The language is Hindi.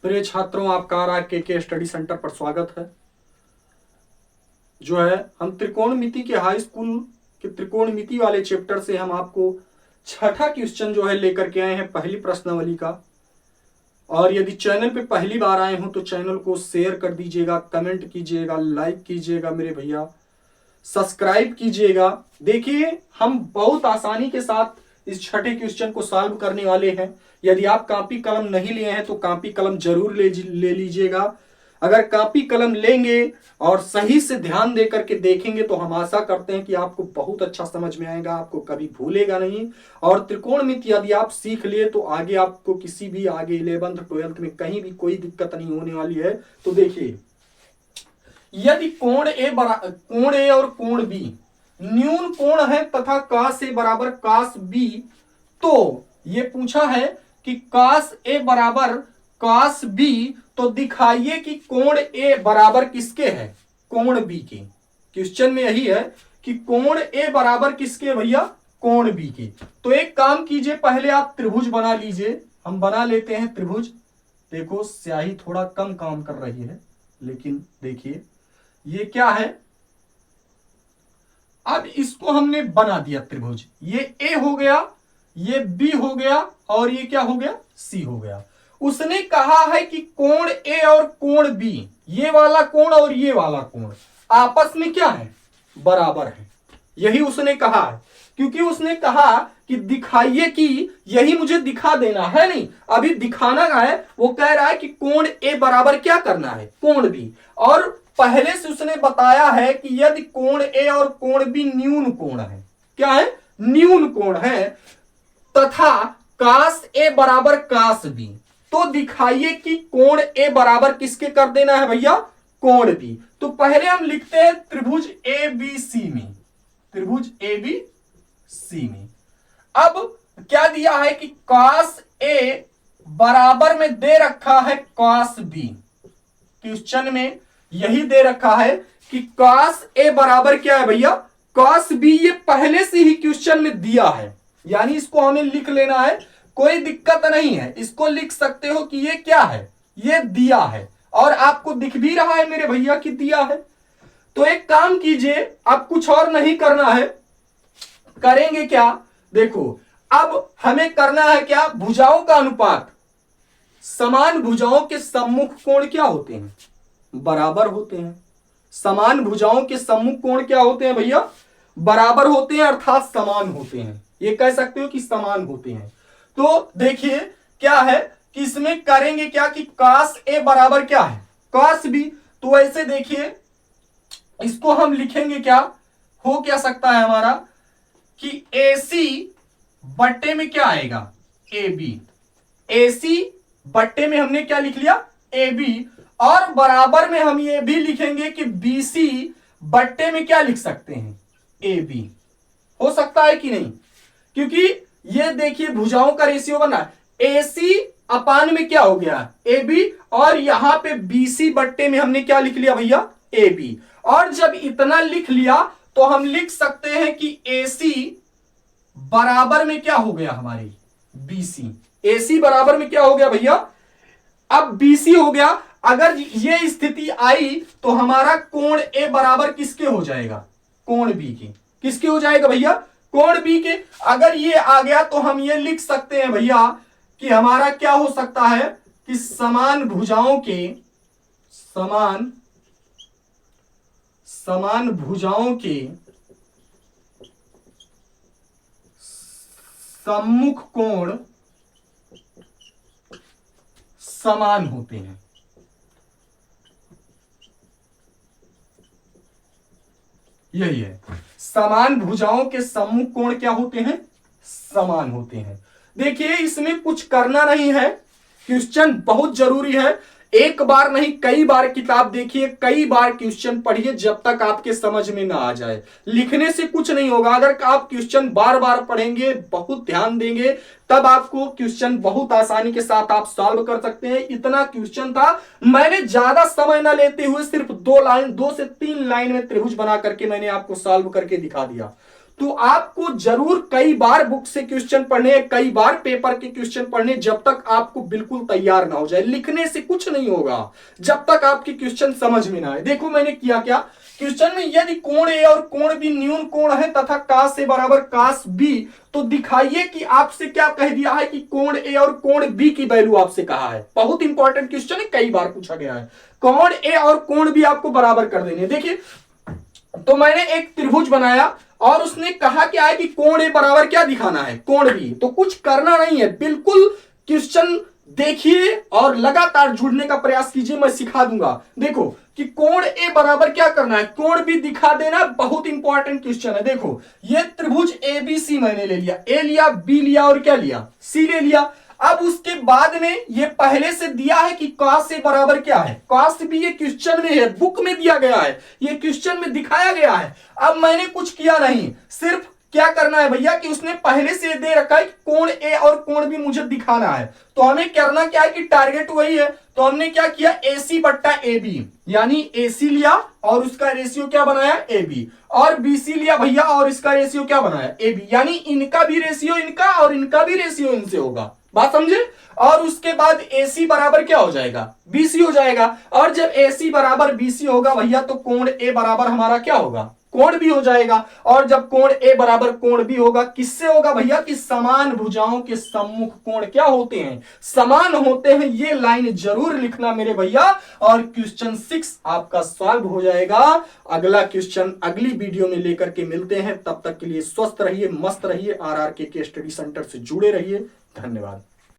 प्रिय छात्रों, आपका आर के स्टडी सेंटर पर स्वागत है। जो है हम त्रिकोणमिति के हाई स्कूल के त्रिकोणमिति वाले चैप्टर से हम आपको छठा क्वेश्चन जो है लेकर के आए हैं, पहली प्रश्नावली का। और यदि चैनल पे पहली बार आए हो तो चैनल को शेयर कर दीजिएगा, कमेंट कीजिएगा, लाइक कीजिएगा मेरे भैया, सब्सक्राइब कीजिएगा। देखिए, हम बहुत आसानी के साथ इस छठे क्वेश्चन को सॉल्व करने वाले हैं। यदि आप कॉपी कलम नहीं लिए हैं तो कॉपी कलम जरूर ले लीजिएगा। अगर कॉपी कलम लेंगे और सही से ध्यान दे करके देखेंगे तो हम आशा करते हैं कि आपको बहुत अच्छा समझ में आएगा, आपको कभी भूलेगा नहीं। और त्रिकोणमिति यदि आप सीख लिए तो आगे आपको किसी भी आगे 11th 12th में कहीं भी कोई दिक्कत नहीं होने वाली है। तो देखिए, यदि कोण ए और कोण बी न्यून कोण है तथा कास ए बराबर कास बी, तो ये पूछा है कि कास ए बराबर कास बी, तो दिखाइए कि कोण ए बराबर किसके है? कोण बी के। क्वेश्चन में यही है कि कोण ए बराबर किसके भैया? कोण बी के। तो एक काम कीजिए, पहले आप त्रिभुज बना लीजिए। हम बना लेते हैं त्रिभुज। देखो, स्याही थोड़ा कम काम कर रही है, लेकिन देखिए ये क्या है। अब इसको हमने बना दिया त्रिभुज। ये ए हो गया, ये बी हो गया, और ये क्या हो गया? सी हो गया। उसने कहा है कि कोण ए और कोण बी, ये वाला कोण और ये वाला कोण आपस में क्या है? बराबर है। यही उसने कहा है, क्योंकि उसने कहा कि दिखाइए कि, यही मुझे दिखा देना है, नहीं अभी दिखाना है। वो कह रहा है कि कोण ए बराबर क्या करना है? कोण बी। और पहले से उसने बताया है कि यदि कोण ए और कोण बी न्यून कोण है, क्या है? न्यून कोण है, तथा कास ए बराबर कास बी, तो दिखाइए कि कोण ए बराबर किसके कर देना है भैया? कोण बी। तो पहले हम लिखते हैं त्रिभुज ए बी सी में, त्रिभुज ए बी सी में। अब क्या दिया है कि कास ए बराबर में दे रखा है कास बी। क्वेश्चन में यही दे रखा है कि कास ए बराबर क्या है भैया? Cos B. ये पहले से ही क्वेश्चन में दिया है, यानी इसको हमें लिख लेना है, कोई दिक्कत नहीं है। इसको लिख सकते हो कि ये क्या है? ये दिया है, और आपको दिख भी रहा है मेरे भैया कि दिया है। तो एक काम कीजिए, अब कुछ और नहीं करना है। करेंगे क्या? देखो, अब हमें करना है क्या? भुजाओं का अनुपात। समान भुजाओं के सम्मुख कोण क्या होते हैं? बराबर होते हैं। समान भुजाओं के सम्मुख कोण क्या होते हैं भैया? बराबर होते हैं, अर्थात समान होते हैं। ये कह सकते हो कि समान होते हैं। तो देखिए क्या है कि इसमें करेंगे क्या कि कास ए बराबर क्या है? Cos B. तो ऐसे देखिए, इसको हम लिखेंगे क्या? हो क्या सकता है हमारा कि AC बट्टे में क्या आएगा? AB। AC बट्टे में हमने क्या लिख लिया? AB। और बराबर में हम ये भी लिखेंगे कि BC बट्टे में क्या लिख सकते हैं? AB। हो सकता है कि नहीं? क्योंकि ये देखिए भुजाओं का रेशियो बना है। AC अपान में क्या हो गया? AB। और यहां पे BC बट्टे में हमने क्या लिख लिया भैया? AB। और जब इतना लिख लिया तो हम लिख सकते हैं कि AC बराबर में क्या हो गया हमारी? BC। AC बराबर में क्या हो गया भैया? अब BC हो गया। अगर ये स्थिति आई तो हमारा कोण ए बराबर किसके हो जाएगा? कोण बी के। किसके हो जाएगा भैया? कोण बी के। अगर ये आ गया तो हम ये लिख सकते हैं भैया कि हमारा क्या हो सकता है कि समान भुजाओं के सम्मुख कोण समान होते हैं। यही है, समान भुजाओं के सम्मुख कोण क्या होते हैं? समान होते हैं। देखिए, इसमें कुछ करना नहीं है। क्वेश्चन बहुत जरूरी है। एक बार नहीं, कई बार किताब देखिए, कई बार क्वेश्चन पढ़िए, जब तक आपके समझ में ना आ जाए। लिखने से कुछ नहीं होगा। अगर आप क्वेश्चन बार बार पढ़ेंगे, बहुत ध्यान देंगे, तब आपको क्वेश्चन बहुत आसानी के साथ आप सॉल्व कर सकते हैं। इतना क्वेश्चन था, मैंने ज्यादा समय ना लेते हुए सिर्फ 2 से 3 लाइन में त्रिभुज बना करके मैंने आपको सॉल्व करके दिखा दिया। तो आपको जरूर कई बार बुक से क्वेश्चन पढ़ने, कई बार पेपर के क्वेश्चन पढ़ने, जब तक आपको बिल्कुल तैयार ना हो जाए। लिखने से कुछ नहीं होगा जब तक आपके क्वेश्चन समझ में ना आए। देखो मैंने किया क्या, क्वेश्चन में यदि कोण ए और कोण बी न्यून कोण है तथा कास ए बराबर कास बी, तो दिखाइए कि आपसे क्या कह दिया है कि कोण ए और कोण बी की वैल्यू आपसे कहा है। बहुत इंपॉर्टेंट क्वेश्चन है, कई बार पूछा गया है। कोण ए और कोण बी आपको बराबर कर देने। देखिए तो मैंने एक त्रिभुज बनाया और उसने कहा क्या है कि कोण ए बराबर क्या दिखाना है, कोण बी। तो कुछ करना नहीं है, बिल्कुल क्वेश्चन देखिए और लगातार जुड़ने का प्रयास कीजिए, मैं सिखा दूंगा। देखो कि कोण ए बराबर क्या करना है, कोण बी दिखा देना। बहुत इंपॉर्टेंट क्वेश्चन है। देखो ये त्रिभुज ए बी सी मैंने ले लिया, ए लिया, बी लिया और क्या लिया, सी ले लिया। अब उसके बाद में ये पहले से दिया है कि cos ए बराबर क्या है, cos भी ये क्वेश्चन में है, बुक में दिया गया है, ये क्वेश्चन में दिखाया गया है। अब मैंने कुछ किया नहीं, सिर्फ क्या करना है भैया कि उसने पहले से दे रखा है कि कोण ए और कोण बी मुझे दिखाना है। तो हमें करना क्या है कि टारगेट वही है। तो हमने क्या किया, AC बट्टा AB, यानी AC लिया और उसका रेशियो क्या बनाया, AB, और BC लिया भैया और इसका रेशियो क्या बनाया, AB, यानी इनका भी रेशियो इनका और इनका भी रेशियो इनसे होगा। बात समझे। और उसके बाद AC बराबर क्या हो जाएगा, BC हो जाएगा। और जब AC बराबर BC होगा भैया तो कोण A बराबर हमारा क्या होगा, कोण भी हो जाएगा। और जब कोण ए बराबर कोण बी होगा, किससे होगा भैया कि समान भुजाओं के सम्मुख कोण क्या होते हैं, समान होते हैं। ये लाइन जरूर लिखना मेरे भैया, और क्वेश्चन 6 आपका सॉल्व हो जाएगा। अगला क्वेश्चन अगली वीडियो में लेकर के मिलते हैं। तब तक के लिए स्वस्थ रहिए, मस्त रहिए, RRK के स्टडी सेंटर से जुड़े रहिए। धन्यवाद।